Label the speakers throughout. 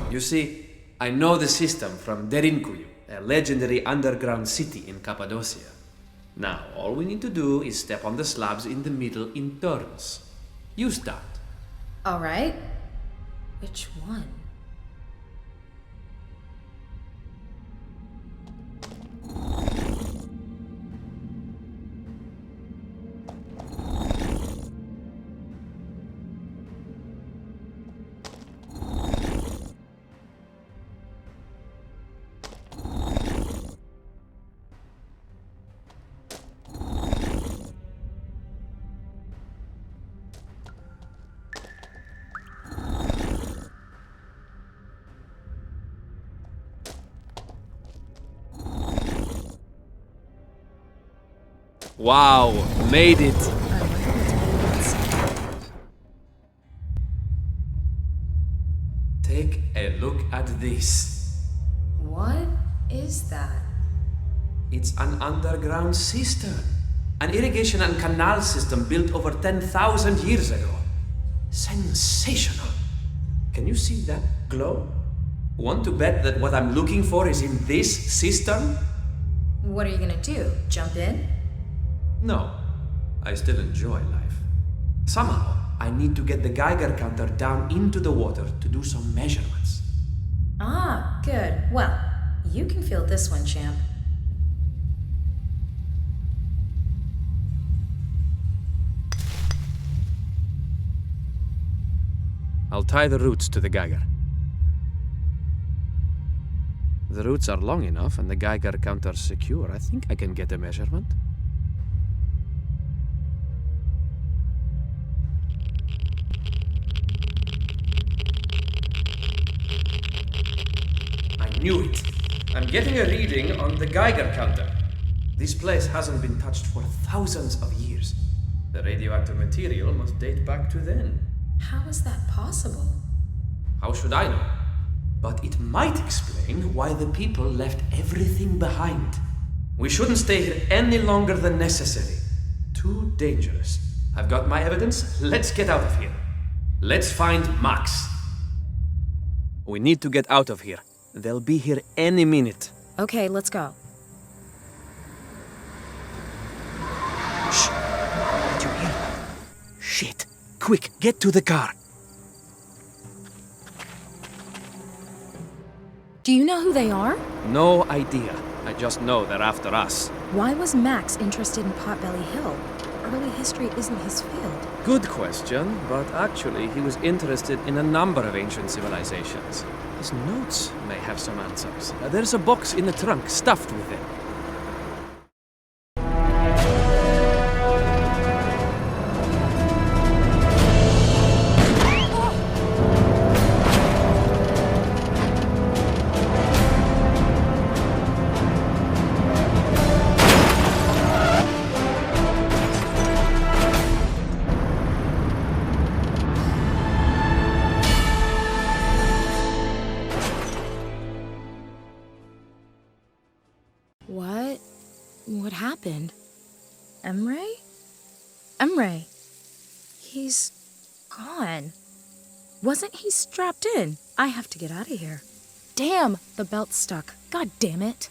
Speaker 1: You see, I know the system from Derinkuyu, a legendary underground city in Cappadocia. Now, all we need to do is step on the slabs in the middle in turns. You start.
Speaker 2: Alright. Which one?
Speaker 1: Wow, made it! Take a look at this.
Speaker 2: What is that?
Speaker 1: It's an underground cistern. An irrigation and canal system built over 10,000 years ago. Sensational. Can you see that glow? Want to bet that what I'm looking for is in this cistern?
Speaker 2: What are you gonna do? Jump in?
Speaker 1: No. I still enjoy life. Somehow, I need to get the Geiger counter down into the water to do some measurements.
Speaker 2: Ah, good. Well, you can feel this one, champ.
Speaker 1: I'll tie the roots to the Geiger. The roots are long enough and the Geiger counter's secure. I think I can get a measurement. I knew it. I'm getting a reading on the Geiger counter. This place hasn't been touched for thousands of years. The radioactive material must date back to then.
Speaker 2: How is that possible?
Speaker 1: How should I know? But it might explain why the people left everything behind. We shouldn't stay here any longer than necessary. Too dangerous. I've got my evidence. Let's get out of here. Let's find Max. We need to get out of here. They'll be here any minute.
Speaker 2: Okay, let's go.
Speaker 1: Shh! Did you hear? Shit! Quick, get to the car.
Speaker 2: Do you know who they are?
Speaker 1: No idea. I just know they're after us.
Speaker 2: Why was Max interested in Potbelly Hill? Early history isn't his field.
Speaker 1: Good question, but actually he was interested in a number of ancient civilizations. His notes may have some answers. There's a box in the trunk stuffed with them.
Speaker 2: What happened? Emre? Emre. He's gone. Wasn't he strapped in? I have to get out of here. Damn, the belt's stuck. God damn it.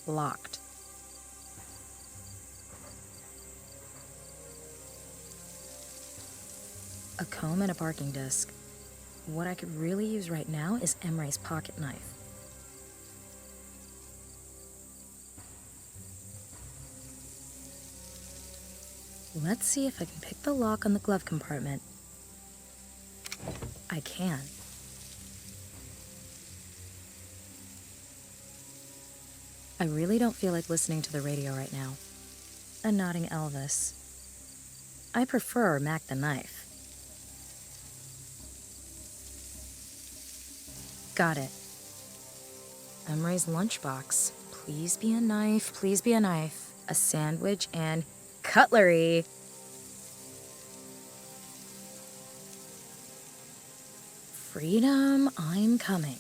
Speaker 2: Locked. A comb and a parking disc. What I could really use right now is Emre's pocket knife. Let's see if I can pick the lock on the glove compartment. I can. I really don't feel like listening to the radio right now. A nodding Elvis. I prefer Mac the Knife. Got it. Emre's lunchbox. Please be a knife, please be a knife. A sandwich and cutlery. Freedom, I'm coming.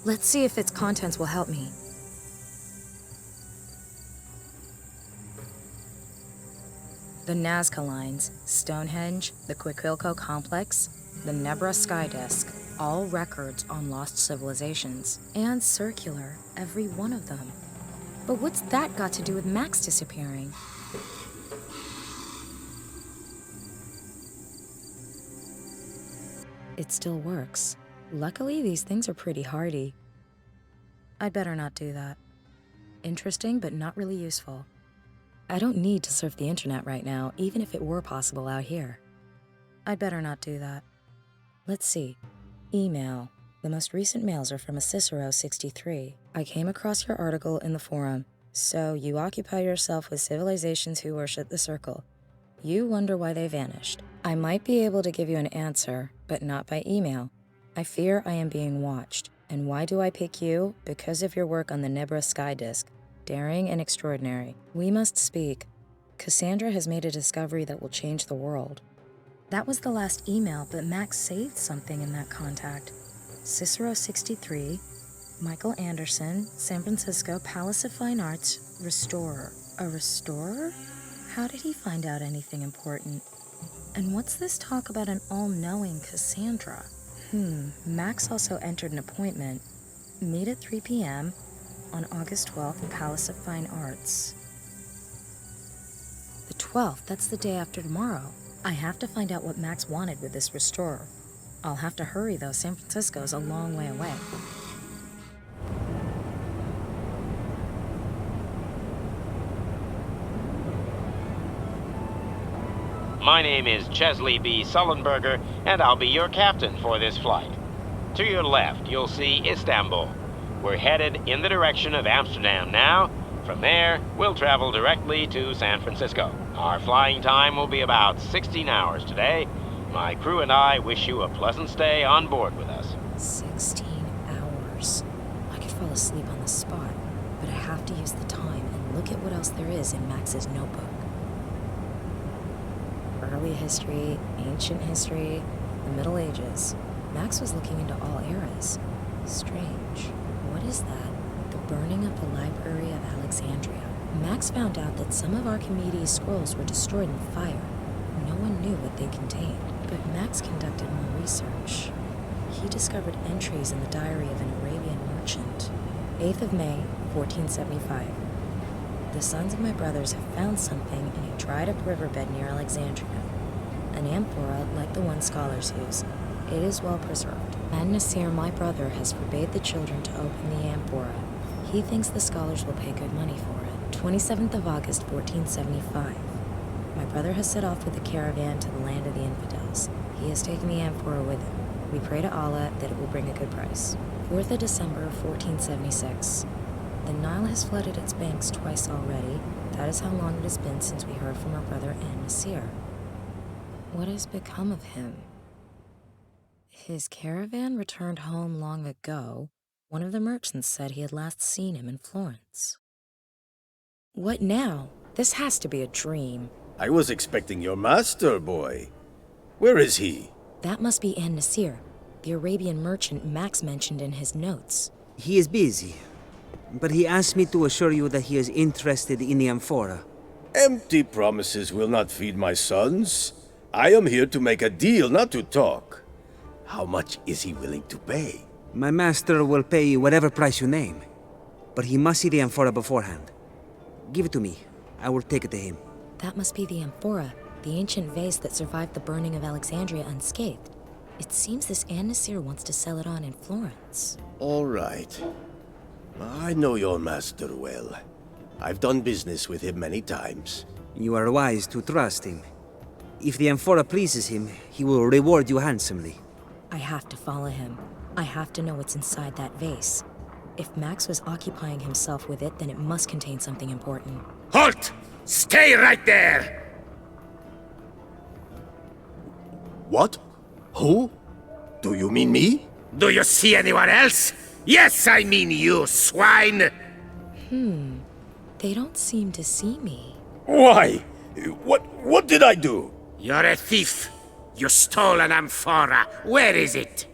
Speaker 2: Let's see if its contents will help me. The Nazca Lines, Stonehenge, the Quiquilco Complex, the Nebra Sky Disk, all records on lost civilizations. And circular, every one of them. But what's that got to do with Max disappearing? It still works. Luckily, these things are pretty hardy. I'd better not do that. Interesting, but not really useful. I don't need to surf the internet right now, even if it were possible out here. I'd better not do that. Let's see. Email. The most recent mails are from a Cicero 63. I came across your article in the forum. So you occupy yourself with civilizations who worship the circle. You wonder why they vanished. I might be able to give you an answer, but not by email. I fear I am being watched. And why do I pick you? Because of your work on the Nebra Sky Disk. Daring and extraordinary. We must speak. Cassandra has made a discovery that will change the world. That was the last email, but Max saved something in that contact. Cicero 63, Michael Anderson, San Francisco, Palace of Fine Arts, restorer. A restorer? How did he find out anything important? And what's this talk about an all-knowing Cassandra? Max also entered an appointment. Meet at 3 p.m. on August 12th in Palace of Fine Arts. The 12th, that's the day after tomorrow. I have to find out what Max wanted with this restorer. I'll have to hurry, though. San Francisco's a long way away.
Speaker 3: My name is Chesley B. Sullenberger, and I'll be your captain for this flight. To your left, you'll see Istanbul. We're headed in the direction of Amsterdam now. From there, we'll travel directly to San Francisco. Our flying time will be about 16 hours today. My crew and I wish you a pleasant stay on board with us.
Speaker 2: 16 hours. I could fall asleep on the spot, but I have to use the time and look at what else there is in Max's notebook. Early history, ancient history, the Middle Ages. Max was looking into all eras. Strange. What is that? The burning of the Library of Alexandria. Max found out that some of Archimedes' scrolls were destroyed in fire. No one knew what they contained, but Max conducted more research. He discovered entries in the diary of an Arabian merchant. 8th of May, 1475. The sons of my brothers have found something in a dried-up riverbed near Alexandria. An amphora like the one scholars use. It is well preserved. And Nasir, my brother, has forbade the children to open the amphora. He thinks the scholars will pay good money for it. 27th of August, 1475. My brother has set off with a caravan to the land of the infidels. He has taken the amphora with him. We pray to Allah that it will bring a good price. 4th of December, 1476. The Nile has flooded its banks twice already. That is how long it has been since we heard from our brother and Nasir. What has become of him? His caravan returned home long ago. One of the merchants said he had last seen him in Florence. What now? This has to be a dream.
Speaker 4: I was expecting your master, boy. Where is he?
Speaker 2: That must be Nasir, the Arabian merchant Max mentioned in his notes.
Speaker 5: He is busy, but he asked me to assure you that he is interested in the amphora.
Speaker 4: Empty promises will not feed my sons. I am here to make a deal, not to talk. How much is he willing to pay?
Speaker 5: My master will pay you whatever price you name, but he must see the amphora beforehand. Give it to me. I will take it to him.
Speaker 2: That must be the amphora, the ancient vase that survived the burning of Alexandria unscathed. It seems this Nasir wants to sell it on in Florence.
Speaker 4: All right. I know your master well. I've done business with him many times.
Speaker 5: You are wise to trust him. If the amphora pleases him, he will reward you handsomely.
Speaker 2: I have to follow him. I have to know what's inside that vase. If Max was occupying himself with it, then it must contain something important.
Speaker 6: Halt! Stay right there!
Speaker 4: What? Who? Do you mean me?
Speaker 6: Do you see anyone else? Yes, I mean you, swine!
Speaker 2: They don't seem to see me.
Speaker 4: Why? What did I do?
Speaker 6: You're a thief. You stole an amphora. Where is it?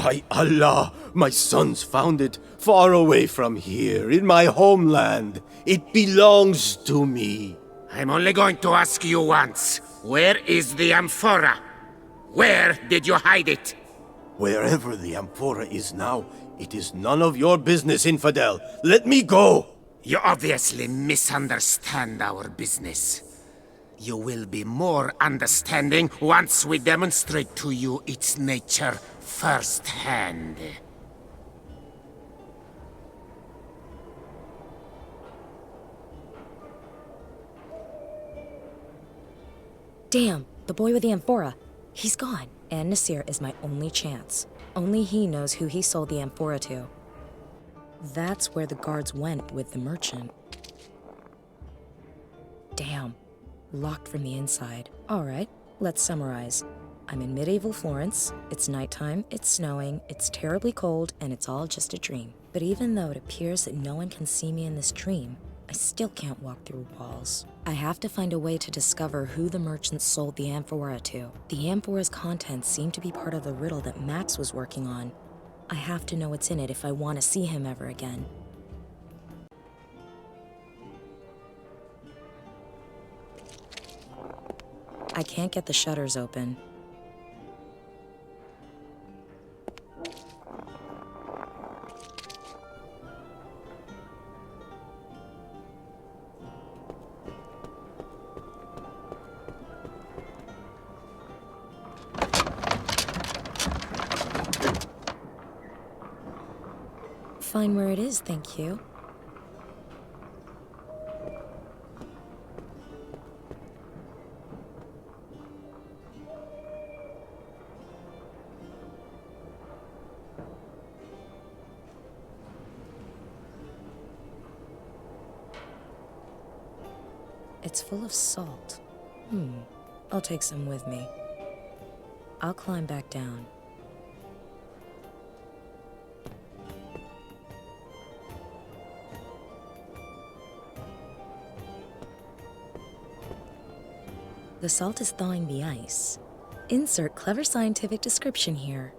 Speaker 4: By Allah, my sons found it far away from here, in my homeland. It belongs to me.
Speaker 6: I'm only going to ask you once. Where is the amphora? Where did you hide it?
Speaker 4: Wherever the amphora is now, it is none of your business, infidel. Let me go!
Speaker 6: You obviously misunderstand our business. You will be more understanding once we demonstrate to you its nature firsthand.
Speaker 2: Damn, the boy with the amphora. He's gone, and Nasir is my only chance. Only he knows who he sold the amphora to. That's where the guards went with the merchant. Damn, locked from the inside. All right, let's summarize. I'm in medieval Florence, it's nighttime, it's snowing, it's terribly cold, and it's all just a dream. But even though it appears that no one can see me in this dream, I still can't walk through walls. I have to find a way to discover who the merchant sold the amphora to. The amphora's contents seem to be part of the riddle that Max was working on. I have to know what's in it if I want to see him ever again. I can't get the shutters open. Fine where it is, thank you. It's full of salt. I'll take some with me. I'll climb back down. The salt is thawing the ice. Insert clever scientific description here.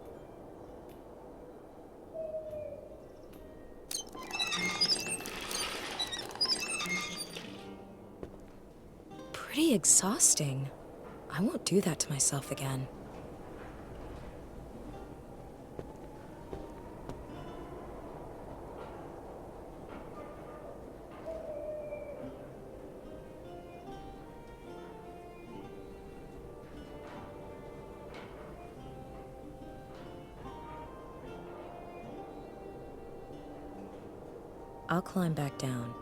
Speaker 2: Pretty exhausting. I won't do that to myself again. I'll climb back down.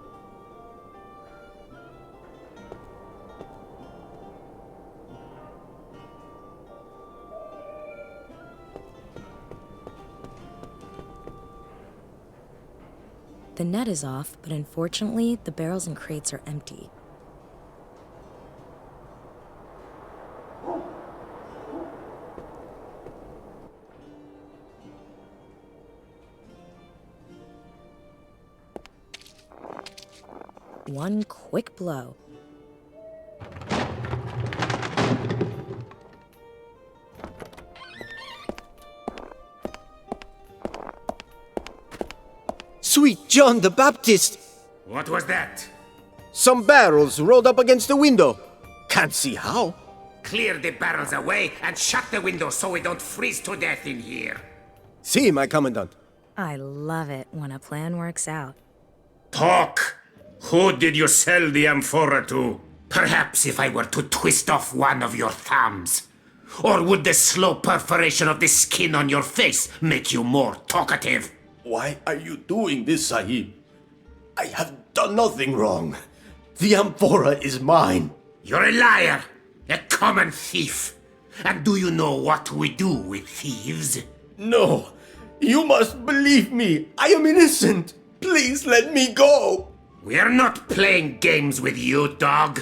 Speaker 2: The net is off, but unfortunately, the barrels and crates are empty. One quick blow.
Speaker 4: Sweet John the Baptist!
Speaker 6: What was that?
Speaker 4: Some barrels rolled up against the window. Can't see how.
Speaker 6: Clear the barrels away and shut the window so we don't freeze to death in here.
Speaker 4: See, my commandant.
Speaker 2: I love it when a plan works out.
Speaker 6: Talk! Who did you sell the amphora to? Perhaps if I were to twist off one of your thumbs. Or would the slow perforation of the skin on your face make you more talkative?
Speaker 4: Why are you doing this, Sahib? I have done nothing wrong. The amphora is mine.
Speaker 6: You're a liar, a common thief. And do you know what we do with thieves?
Speaker 4: No, you must believe me. I am innocent. Please let me go.
Speaker 6: We're not playing games with you, dog.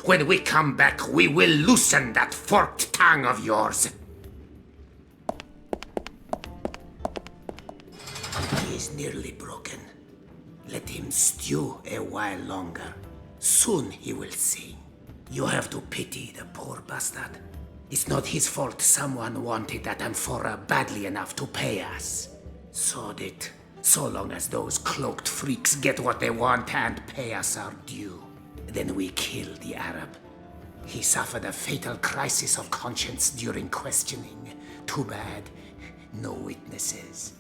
Speaker 6: When we come back, we will loosen that forked tongue of yours. He is nearly broken. Let him stew a while longer. Soon he will sing. You have to pity the poor bastard. It's not his fault someone wanted that amphora badly enough to pay us. Sod it. So long as those cloaked freaks get what they want and pay us our due. Then we kill the Arab. He suffered a fatal crisis of conscience during questioning. Too bad. No witnesses.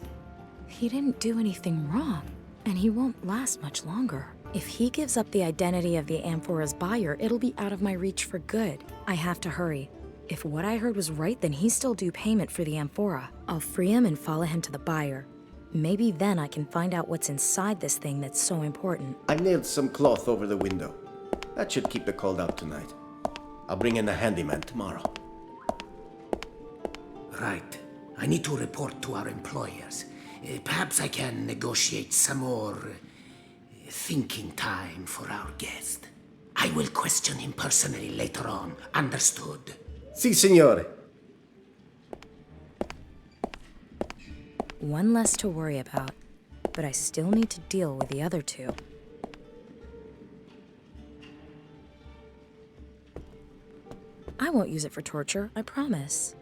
Speaker 2: He didn't do anything wrong, and he won't last much longer. If he gives up the identity of the amphora's buyer, it'll be out of my reach for good. I have to hurry. If what I heard was right, then he's still due payment for the amphora. I'll free him and follow him to the buyer. Maybe then I can find out what's inside this thing that's so important.
Speaker 4: I nailed some cloth over the window. That should keep the cold out tonight. I'll bring in a handyman tomorrow.
Speaker 6: Right. I need to report to our employers. Perhaps I can negotiate some more thinking time for our guest. I will question him personally later on. Understood?
Speaker 4: Si, signore.
Speaker 2: One less to worry about, but I still need to deal with the other two. I won't use it for torture, I promise.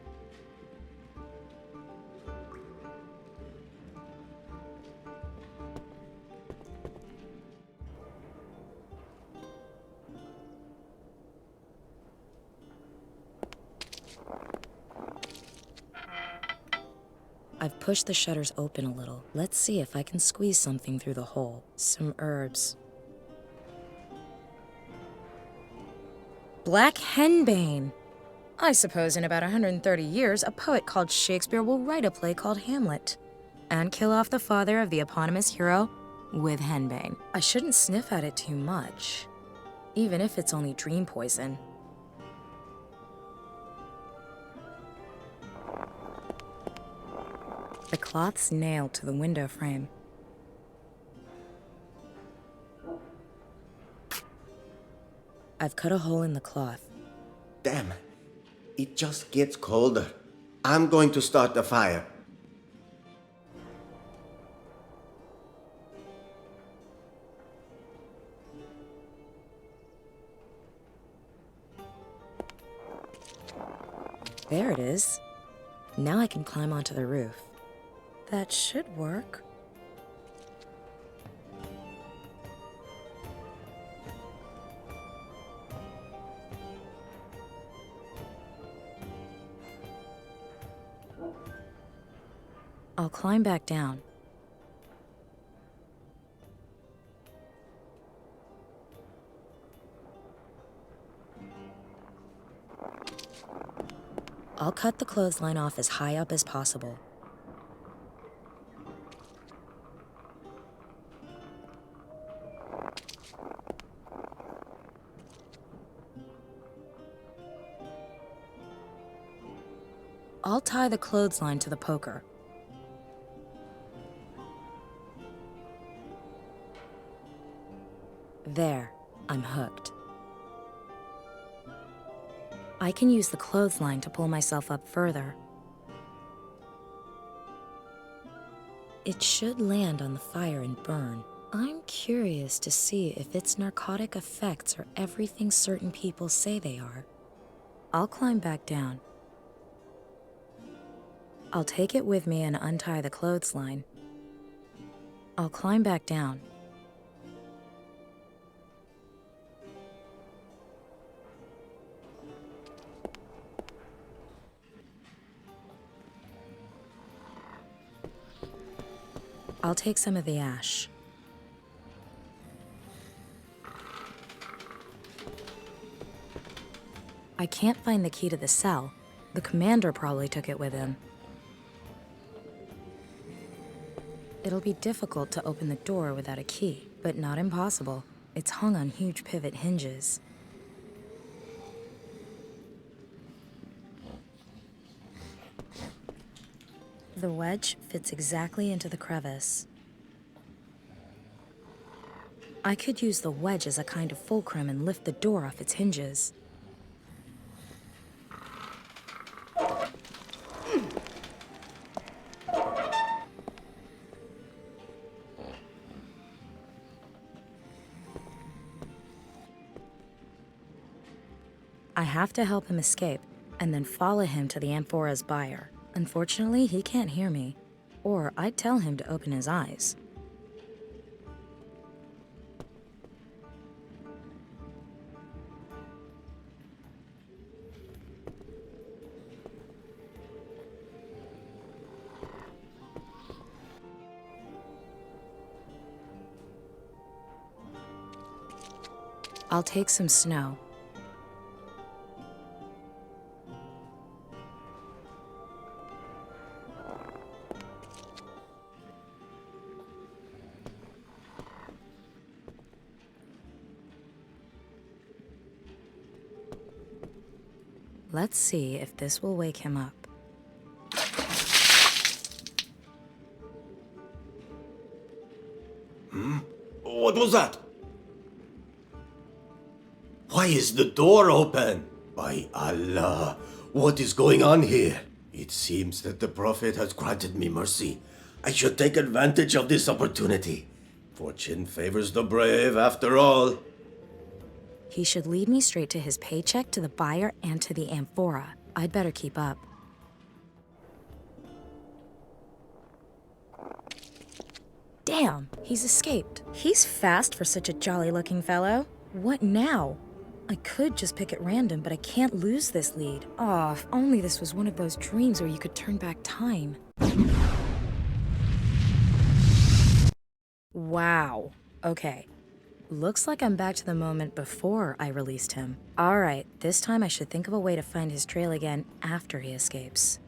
Speaker 2: I've pushed the shutters open a little. Let's see if I can squeeze something through the hole. Some herbs. Black henbane! I suppose in about 130 years, a poet called Shakespeare will write a play called Hamlet. And kill off the father of the eponymous hero with henbane. I shouldn't sniff at it too much, even if it's only dream poison. The cloth's nailed to the window frame. I've cut a hole in the cloth.
Speaker 4: Damn. It just gets colder. I'm going to start the fire.
Speaker 2: There it is. Now I can climb onto the roof. That should work. I'll climb back down. I'll cut the clothesline off as high up as possible. I'll tie the clothesline to the poker. There, I'm hooked. I can use the clothesline to pull myself up further. It should land on the fire and burn. I'm curious to see if its narcotic effects are everything certain people say they are. I'll climb back down. I'll take it with me and untie the clothesline. I'll climb back down. I'll take some of the ash. I can't find the key to the cell. The commander probably took it with him. It'll be difficult to open the door without a key, but not impossible. It's hung on huge pivot hinges. The wedge fits exactly into the crevice. I could use the wedge as a kind of fulcrum and lift the door off its hinges. I have to help him escape, and then follow him to the amphora's buyer. Unfortunately, he can't hear me, or I'd tell him to open his eyes. I'll take some snow. Let's see if this will wake him up.
Speaker 4: What was that? Why is the door open? By Allah, what is going on here? It seems that the Prophet has granted me mercy. I should take advantage of this opportunity. Fortune favors the brave, after all.
Speaker 2: He should lead me straight to his paycheck, to the buyer, and to the amphora. I'd better keep up. Damn, he's escaped. He's fast for such a jolly-looking fellow. What now? I could just pick at random, but I can't lose this lead. Oh, if only this was one of those dreams where you could turn back time. Wow. Okay. Looks like I'm back to the moment before I released him. Alright, this time I should think of a way to find his trail again after he escapes.